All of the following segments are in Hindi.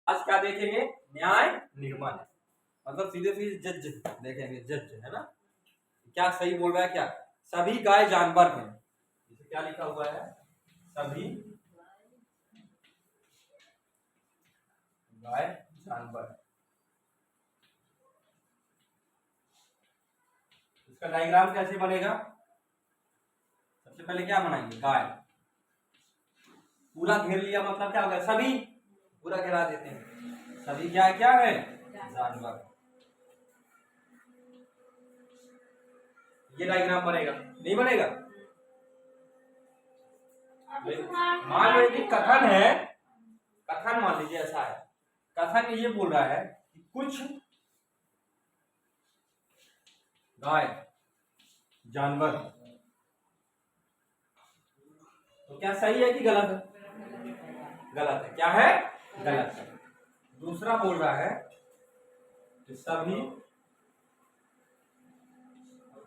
आज क्या देखेंगे? न्याय निर्माण, मतलब सीधे सीधे जज देखेंगे, जज है ना, क्या सही बोल रहा है क्या? सभी गाय जानवर हैं, इसे क्या लिखा हुआ है? सभी गाय जानवर। इसका डायग्राम कैसे बनेगा? सबसे पहले क्या बनाएंगे? गाय पूरा घेर लिया, मतलब क्या होगा? सभी पूरा घेरा देते हैं, सभी क्या क्या है? जानवर। ये डायग्राम बनेगा? नहीं बनेगा? मान लो एक कथन है, कथन मान लीजिए ऐसा है, कथन ये बोल रहा है कि कुछ गाय जानवर, तो क्या सही है कि गलत है? गलत है। क्या है? गलत है। दूसरा बोल रहा है कि सभी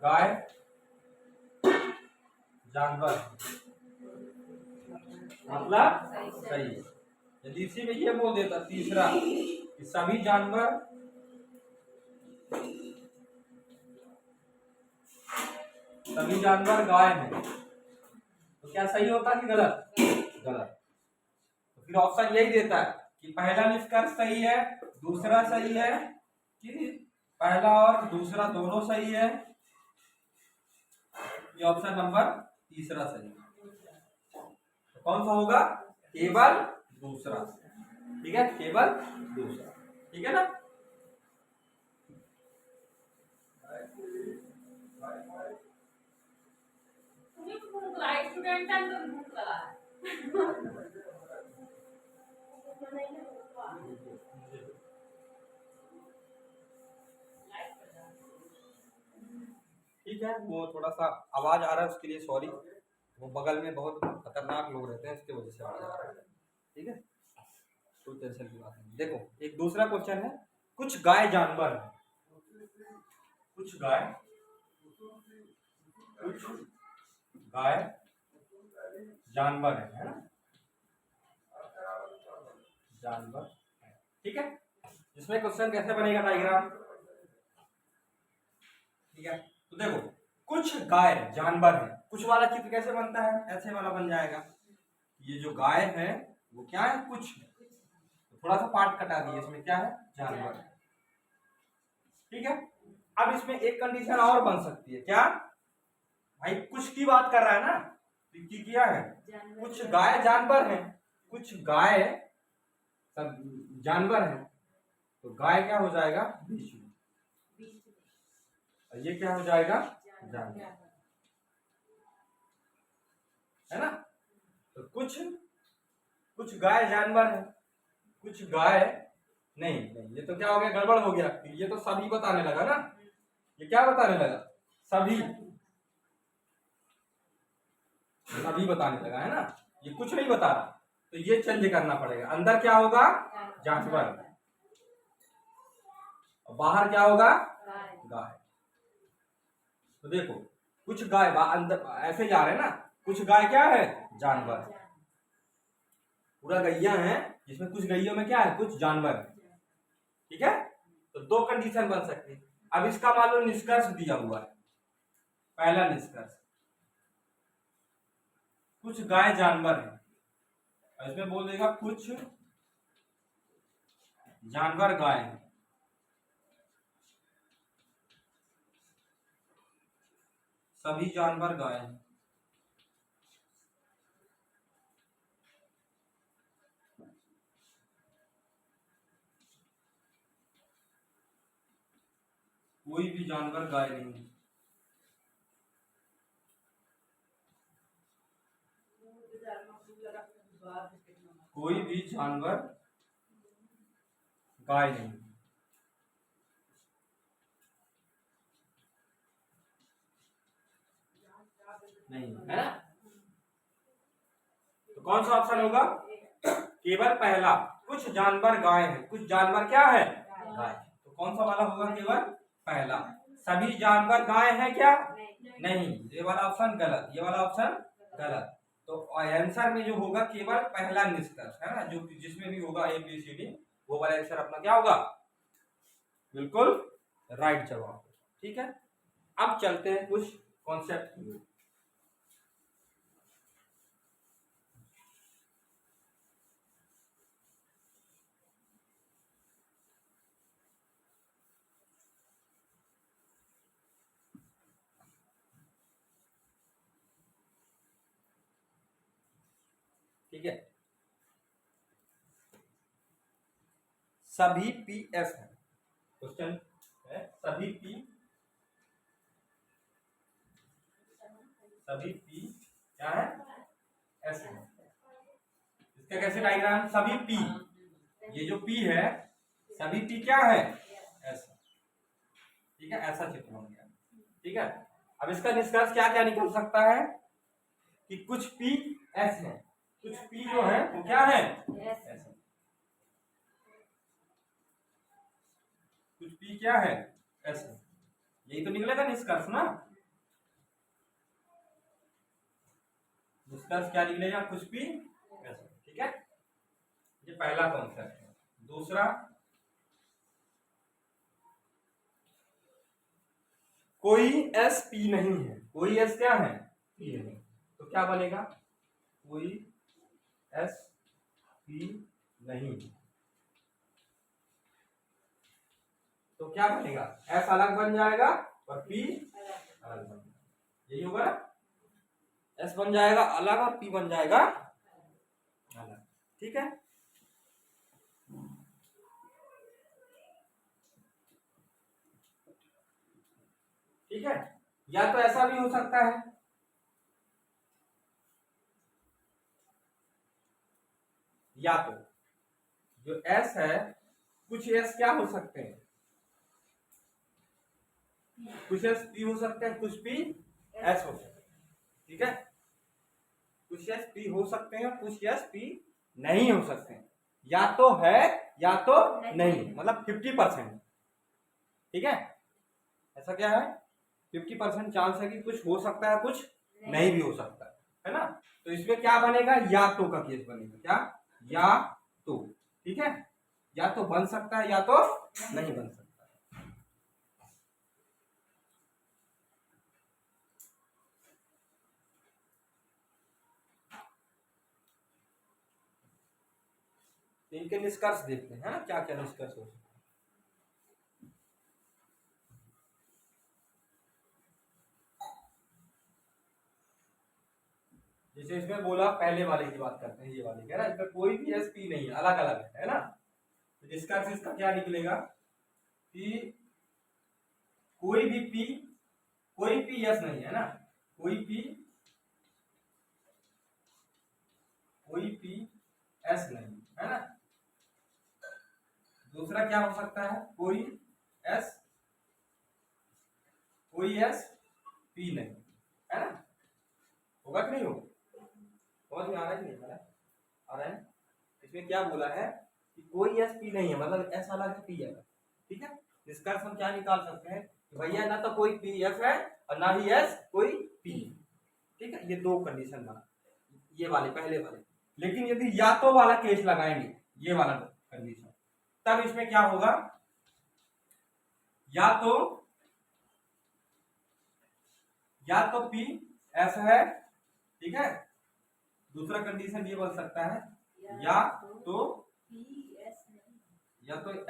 गाय जानवर, मतलब सही है। यदि इसी में ये बोल देता तीसरा कि सभी जानवर गाय हैं, तो क्या सही होता कि गलत? गलत। तो फिर ऑप्शन यही देता है कि पहला निष्कर्ष सही है, दूसरा सही है, कि पहला और दूसरा दोनों सही है। ये ऑप्शन नंबर तीसरा सही है। तो कौन सा होगा? केवल दूसरा। ठीक है, केवल दूसरा। ठीक है ना? ठीक है, वो थोड़ा सा आवाज आ रहा है उसके लिए सॉरी, वो बगल में बहुत खतरनाक लोग रहते हैं, इसकी वजह से आवाज आ रहा है। ठीक है, कोई टेंशन की बात नहीं। देखो एक दूसरा क्वेश्चन है, कुछ गाय जानवर है, कुछ गाय जानवर है ना, जानवर है। ठीक है, इसमें क्वेश्चन कैसे बनेगा डायग्राम? ठीक है, तो देखो कुछ गाय जानवर है, कुछ वाला चित्र कैसे बनता है? ऐसे वाला बन जाएगा। ये जो गाय है वो क्या है? कुछ, थोड़ा सा पार्ट कटा दिया, इसमें क्या है? जानवर। ठीक है, अब इसमें एक कंडीशन और बन सकती है, क्या भाई? कुछ की बात कर रहा है ना, तो क्या है? कुछ गाय जानवर है, कुछ गाय सब जानवर है, तो गाय क्या हो जाएगा? बीच में, और ये क्या हो जाएगा? जानवर, है ना? तो कुछ गाय जानवर है, कुछ गाय नहीं, ये तो क्या हो गया? गड़बड़ हो गया। ये तो सभी बताने लगा ना, ये क्या बताने लगा? सभी बताने लगा, है ना? ये कुछ नहीं बता रहा, तो ये चेंज करना पड़ेगा। अंदर क्या होगा? जानवर, बाहर क्या होगा? गाय। तो देखो कुछ गाय अंदर ऐसे जा रहे हैं ना, कुछ गाय क्या है? जानवर। पूरा गैया है जिसमें कुछ गैयों में क्या है? कुछ जानवर। ठीक है, तो दो कंडीशन बन सकती है। अब इसका मान लो निष्कर्ष दिया हुआ है, पहला निष्कर्ष कुछ गाय जानवर है, इसमें बोल देगा कुछ जानवर गाय है। सभी जानवर गाय हैं। कोई भी जानवर गाय नहीं है। कोई भी जानवर गाय नहीं, नहीं है ना? तो कौन सा ऑप्शन होगा? केवल पहला, कुछ जानवर गाय है, कुछ जानवर क्या है? गाय। तो कौन सा वाला होगा? केवल पहला। सभी जानवर गाय है क्या? नहीं, ये वाला ऑप्शन गलत, ये वाला ऑप्शन गलत। तो आंसर में जो होगा केवल पहला निष्कर्ष, है ना, जो जिसमें भी होगा ABCD वो वाला आंसर अपना क्या होगा, बिल्कुल राइट जवाब। ठीक है, अब चलते हैं कुछ कॉन्सेप्ट की ओर। ठीक है, सभी पी एस है, क्वेश्चन है सभी पी क्या है, एस है। इसका कैसे डायग्राम, सभी पी, ये जो पी है सभी पी क्या है, एस। ठीक है, ऐसा चित्र बन गया। ठीक है, अब इसका निष्कर्ष क्या क्या निकल सकता है कि कुछ पी एस है, कुछ पी जो है वो क्या है, एस है। कुछ पी क्या है, एस है। यही तो निकलेगा निष्कर्ष ना। निष्कर्ष क्या निकलेगा, कुछ पी एस है। ठीक है, ये पहला कॉन्सेप्ट है। दूसरा, कोई एस पी नहीं है, कोई एस क्या है, पी नहीं, तो क्या बनेगा, कोई एस पी नहीं, तो क्या बनेगा, एस अलग बन जाएगा और पी अलग बन जाएगा, यही होगा ना। एस बन जाएगा अलग और पी बन जाएगा अलग। ठीक है, ठीक है, या तो ऐसा भी हो सकता है, या तो जो एस है, कुछ एस क्या हो सकते हैं, कुछ एस पी हो सकते हैं, कुछ पी एस हो सकते हैं। ठीक है, कुछ एस पी हो सकते हैं, कुछ एस पी नहीं हो सकते हैं, या तो है या तो नहीं, मतलब 50%। ठीक है, ऐसा क्या है, 50% चांस है कि कुछ हो सकता है, कुछ नहीं भी हो सकता है ना। तो इसमें क्या बनेगा, या तो का केस बनेगा, क्या, या तो। ठीक है, या तो बन सकता है या तो नहीं बन सकता। इनके निष्कर्ष देखते हैं, है ना, क्या क्या निष्कर्ष हो सकता है। जैसे इसमें बोला, पहले वाले की बात करते हैं, ये वाले कह रहा है इसमें कोई भी एस पी नहीं है, अलग अलग है ना। तो निष्कर्ष इसका क्या निकलेगा कि कोई भी पी, कोई पी एस नहीं है ना, कोई पी एस नहीं है ना। दूसरा क्या हो सकता है, कोई एस पी नहीं है ना, होगा कि नहीं होगा, समझ में आ रहा है कि नहीं आ रहा है। इसमें क्या बोला है कि कोई एस पी नहीं है, मतलब एस अलग है, पी अलग। ठीक है, निष्कर्ष हम क्या निकाल सकते हैं कि भैया ना तो कोई पी एस है और ना ही एस कोई पी। ठीक है, ये दो कंडीशन बना, ये वाले पहले वाले। लेकिन यदि या तो वाला केस लगाएंगे, ये वाला कंडीशन, तब इसमें क्या होगा, या तो पी एस है। ठीक है, दूसरा कंडीशन ये बन सकता है, या तो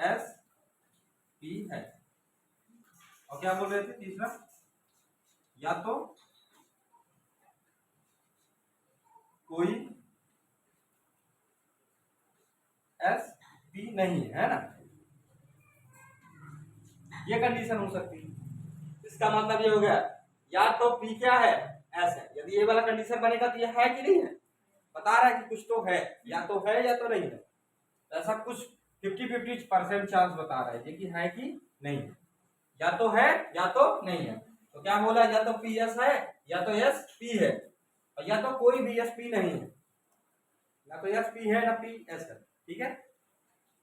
एस पी है। और क्या बोल रहे थे तीसरा, या तो कोई एस पी नहीं है ना, ये कंडीशन हो सकती है। इसका मतलब ये हो गया, या तो पी क्या है, एस है। यदि ये वाला कंडीशन बनेगा तो ये है कि नहीं है, बता रहा है कि कुछ तो है, या तो है या तो नहीं है। ऐसा कुछ 50-50% चांस बता रहा है कि है कि नहीं है, या तो है या तो नहीं है। तो क्या बोला, या तो पी एस है या तो एस पी है, और या तो कोई भी एस पी नहीं है, या तो एस पी है ना पी एस है। ठीक है,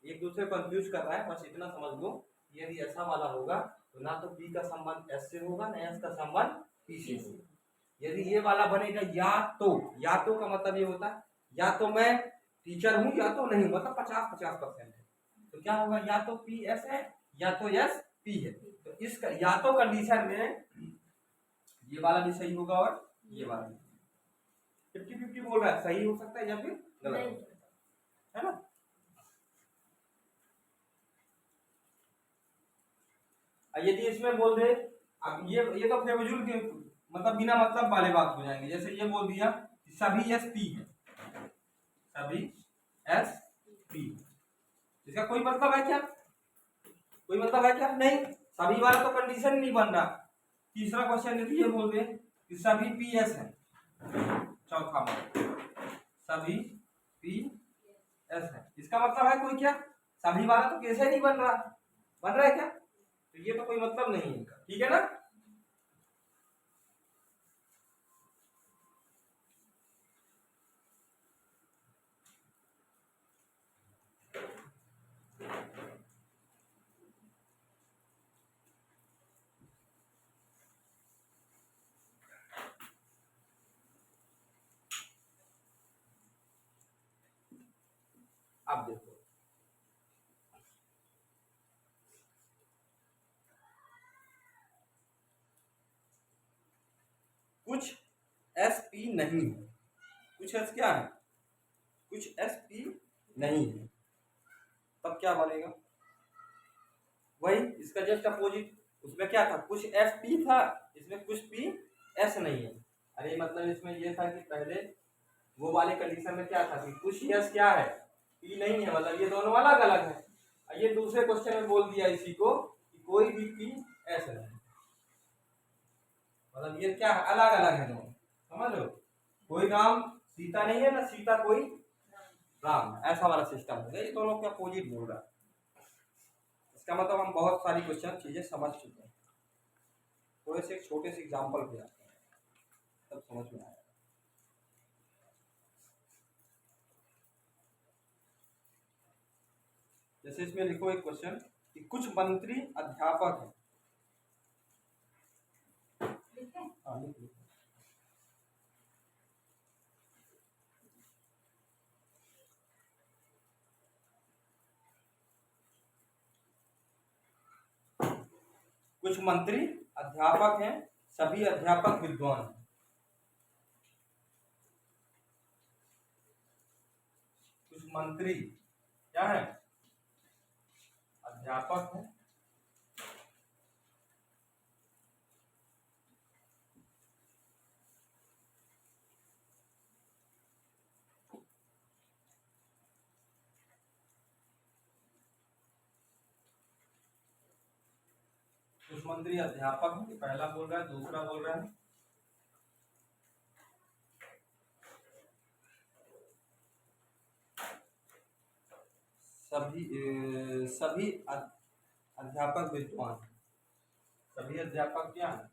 एक दूसरे कंफ्यूज कर रहा है, बस इतना समझ लो, यदि ऐसा वाला होगा तो ना तो पी का संबंध एस से होगा ना एस का संबंध पी से होगा। यदि ये वाला बनेगा, या तो का मतलब ये होता है या तो मैं टीचर हूं या तो नहीं, मतलब 50-50% है। क्या होगा, या तो पी एस है या तो एस पी है। तो इसका या तो कंडीशन में ये वाला भी सही होगा और ये वाला भी। 50-50 बोल रहा है, सही हो सकता है या फिर गलत हो सकता है ना। यदि इसमें बोल दे, अब ये तो फेवजुल के मतलब बिना मतलब वाले बात हो जाएंगे। जैसे ये बोल दिया कि सभी एस पी है, सभी एस पी, इसका कोई मतलब है क्या, कोई मतलब है क्या, नहीं। सभी वाला तो कंडीशन नहीं बन रहा। तीसरा क्वेश्चन यदि ये बोल दे कि सभी पी एस है, चौथा सभी पी एस है, इसका मतलब है कोई क्या, सभी वाला तो कैसे नहीं बन रहा, बन रहा है क्या, तो ये तो कोई मतलब नहीं है इनका, ठीक है ना। अब देखो कुछ एस पी नहीं है, कुछ एस क्या है, कुछ एस पी नहीं है, तब क्या बनेगा, वही इसका जस्ट अपोजिट। उसमें क्या था, कुछ एस पी था, इसमें कुछ पी एस नहीं है। अरे मतलब इसमें ये था कि पहले वो वाले कंडीशन में क्या था कि कुछ एस क्या है, पी नहीं है, मतलब ये दोनों अलग अलग है। ये दूसरे क्वेश्चन में बोल दिया इसी को कि कोई भी पी एस नहीं, मतलब ये क्या है, अलग अलग है दोनों, समझ लो। कोई राम सीता नहीं है ना, सीता कोई राम, ऐसा वाला सिस्टम है। ये दोनों के अपोजिट बोल रहा है। इसका मतलब हम बहुत सारी क्वेश्चन चीजें समझ चुके हैं। थोड़े से छोटे से एग्जांपल पे आते हैं, तब समझ में आएगा। जैसे इसमें लिखो एक क्वेश्चन कि कुछ मंत्री अध्यापक हैं। हाँ लिख लो। कुछ मंत्री अध्यापक हैं, सभी अध्यापक विद्वान हैं। कुछ मंत्री क्या है, अध्यापक है, कुछ मंत्री अध्यापक हैं, पहला बोल रहा है, दूसरा बोल रहा है सभी अध्यापक विद्वान। सभी अध्यापक क्या है,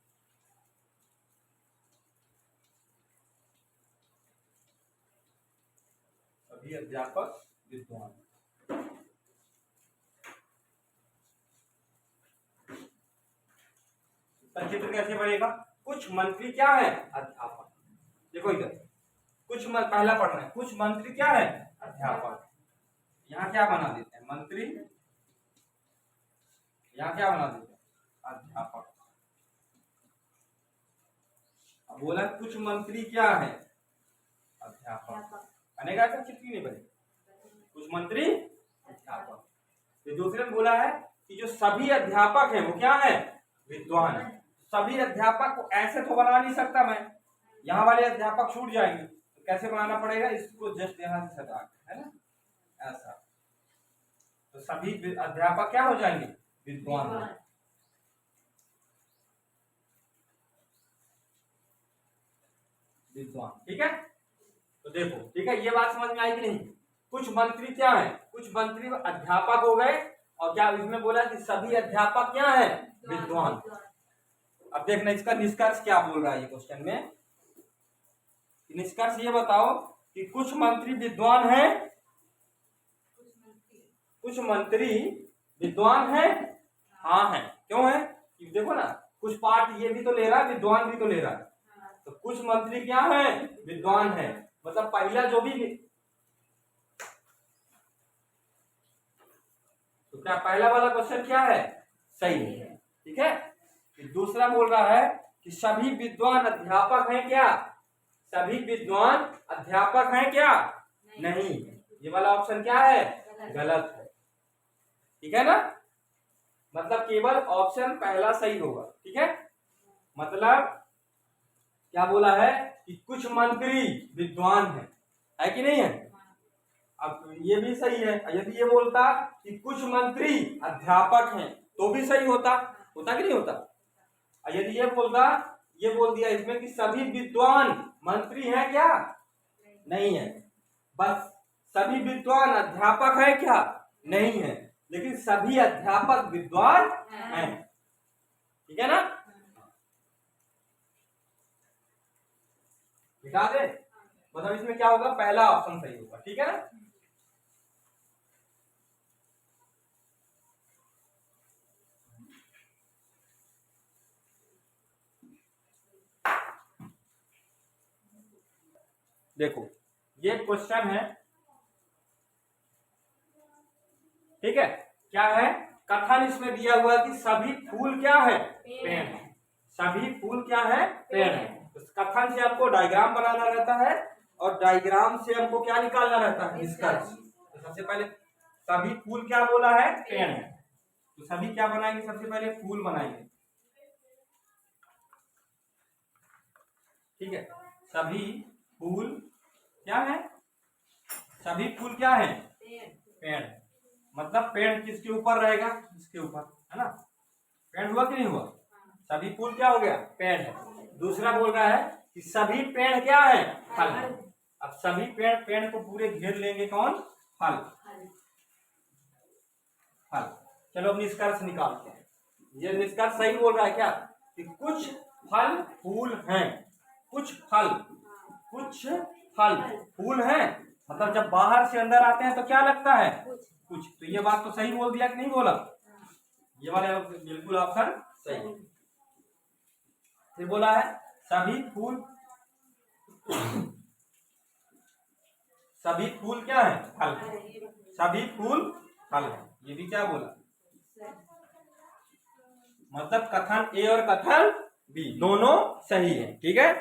सभी अध्यापक विद्वान। चित्र कैसे बनेगा, कुछ मंत्री क्या है, अध्यापक। देखो इधर पहला पढ़ना है, कुछ मंत्री क्या है, अध्यापक। यहाँ क्या बना देते हैं, मंत्री, यहाँ क्या बना देते हैं, अध्यापक। अब बोला कुछ मंत्री क्या है, अध्यापक, बनेगा ऐसा, चिट्ठी नहीं बनेगी, कुछ मंत्री अध्यापक। तो दूसरे में बोला है कि जो सभी अध्यापक हैं वो क्या है, विद्वान है। सभी अध्यापक को ऐसे तो बना नहीं सकता मैं, यहाँ वाले अध्यापक छूट जाएंगे, तो कैसे बनाना पड़ेगा, इसको जस्ट यहाँ से हटा के, है ना, ऐसा। तो सभी अध्यापक क्या हो जाएंगे, विद्वान। विद्वान, ठीक है। तो देखो, ठीक है, ये बात समझ में आई कि नहीं। कुछ मंत्री क्या है, कुछ मंत्री अध्यापक हो गए, और क्या इसमें बोला कि सभी अध्यापक क्या है, विद्वान। अब देखना इसका निष्कर्ष क्या बोल रहा है ये क्वेश्चन में। निष्कर्ष ये बताओ कि कुछ मंत्री विद्वान हैं, कुछ मंत्री विद्वान हैं, हाँ है, क्यों है, कि देखो ना, कुछ पार्ट ये भी तो ले रहा है, विद्वान भी तो ले रहा है। तो कुछ मंत्री क्या है, विद्वान है, मतलब पहला जो भी, तो क्या पहला वाला क्वेश्चन क्या है, सही है। ठीक है, दूसरा बोल रहा है कि सभी विद्वान अध्यापक हैं क्या, सभी विद्वान अध्यापक हैं क्या, नहीं, ये वाला ऑप्शन क्या है, गलत है। ठीक है ना, मतलब केवल ऑप्शन पहला सही होगा। ठीक है, मतलब क्या बोला है कि कुछ मंत्री विद्वान है कि नहीं है। अब ये भी सही है, यदि ये बोलता कि कुछ मंत्री अध्यापक हैं तो भी सही होता, होता कि नहीं होता। यदि ये बोलता, ये बोल दिया इसमें कि सभी विद्वान मंत्री हैं क्या, नहीं है, बस सभी विद्वान अध्यापक है क्या, नहीं है, लेकिन सभी अध्यापक विद्वान हैं। ठीक है ना, मिटा दे, मतलब इसमें क्या होगा, पहला ऑप्शन सही होगा। ठीक है ना, देखो ये क्वेश्चन है। ठीक है, क्या है, कथन इसमें दिया हुआ कि सभी फूल क्या है, पेड़ है, सभी फूल क्या है, पेड़ है। तो कथन से आपको डायग्राम बनाना रहता है और डायग्राम से हमको क्या निकालना रहता है, निष्कर्ष। तो सबसे पहले सभी फूल क्या बोला है, पेड़ है, तो सभी क्या बनाएंगे, सबसे पहले फूल बनाएंगे। ठीक है, सभी फूल क्या है, सभी फूल क्या है, पेड़। मतलब पेड़ किसके ऊपर रहेगा, इसके ऊपर, है ना, पेड़ हुआ कि नहीं हुआ, सभी फूल क्या हो गया, पेड़ है। दूसरा बोल रहा है कि सभी पेड़ क्या है, फल है। अब सभी पेड़, पेड़ को पूरे घेर लेंगे कौन, फल, फल। चलो अब निष्कर्ष निकालते हैं। ये निष्कर्ष सही बोल रहा है क्या, कि कुछ फल फूल हैं, कुछ फल, कुछ फल फूल हैं, मतलब जब बाहर से अंदर आते हैं तो क्या लगता है, कुछ। तो ये बात तो सही बोल दिया कि नहीं बोला, ये वाला बिल्कुल ऑप्शन सही। फिर बोला है सभी फूल, सभी फूल क्या है, फल, सभी फूल फल है, ये भी क्या बोला, मतलब कथन ए और कथन बी दोनों सही है। ठीक है,